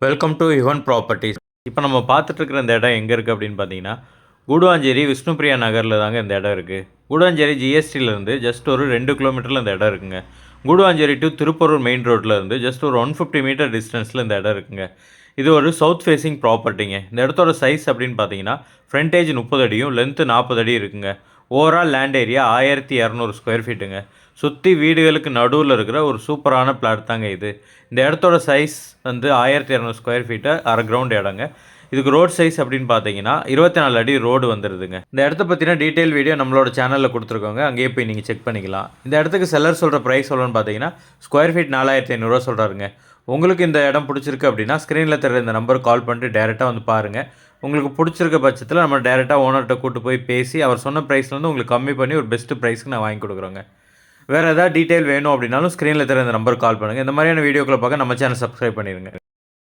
Welcome to Yuvan properties. இப்போ நம்ம பார்த்துட்ருக்கிற இந்த இடம் எங்கே இருக்குது அப்படின்னு பார்த்தீங்கன்னா, கூடுவாஞ்சேரி விஷ்ணுபிரியா நகரில் தாங்க இந்த இடம் இருக்குது. கூடுவாஞ்சேரி ஜிஎஸ்டியிலேருந்து ஜஸ்ட் ஒரு 2 கிலோமீட்டரில் இந்த இடம் இருக்குங்க. கூடுவாஞ்சேரி டு திருப்பூர் மெயின் ரோட்டில் இருந்து ஜஸ்ட் ஒரு 150 மீட்டர் டிஸ்டன்ஸில் இந்த இடம் இருக்குங்க. இது ஒரு சவுத் ஃபேஸிங் ப்ராப்பர்ட்டிங்க. இந்த இடத்தோட சைஸ் அப்படின்னு பார்த்தீங்கன்னா, ஃப்ரண்டேஜ் 30 அடியும் லென்த்து 40 அடி இருக்குங்க. ஓவரால் லேண்ட் ஏரியா 1200 ஸ்கொயர் ஃபீட்டுங்க. சுற்றி வீடுகளுக்கு நடுவில் இருக்கிற ஒரு சூப்பரான பிளாட் தாங்க இது. இந்த இடத்தோட சைஸ் வந்து 1200 ஸ்கொயர் ஃபீட்டு, அரை கிரவுண்ட் இடங்க. இதுக்கு ரோட் சைஸ் அப்படின்னு பார்த்தீங்கன்னா 24 அடி ரோடு வந்துடுதுங்க. இந்த இடத்த பற்றின டீட்டெயில் வீடியோ நம்மளோட சேனலில் கொடுத்துருக்கோங்க, அங்கேயே போய் நீங்கள் செக் பண்ணிக்கலாம். இந்த இடத்துக்கு செல்லர் சொல்கிற ப்ரைஸ் எவ்வளோன்னு பார்த்தீங்கன்னா ஸ்கொயர் ஃபீட் 4500 சொல்கிறாருங்க. உங்களுக்கு இந்த இடம் பிடிச்சிருக்கு அப்படின்னா ஸ்க்ரீனில் தர இந்த நம்பருக்கு கால் பண்ணிட்டு டேரெக்டாக வந்து பாருங்கள். உங்களுக்கு பிடிச்சிருக்க பட்சத்தில் நம்ம டேரெக்டாக ஓனர்கிட்ட கூட்டு போய் பேசி அவர் சொன்ன ப்ரைஸ்லேருந்து உங்களுக்கு கம்மி பண்ணி ஒரு பெஸ்ட்டு ப்ரைஸ்க்கு நான் வாங்கி கொடுக்குறோங்க. வேறு ஏதாவது டீட்டெயில் வேணும் அப்படின்னாலும் ஸ்க்ரீனில் தர இந்த நம்பருக்கு கால் பண்ணுங்கள். இந்த மாதிரியான வீடியோக்களை பார்க்க நம்ம சேனல் சப்ஸ்கிரைப் பண்ணிடுங்க.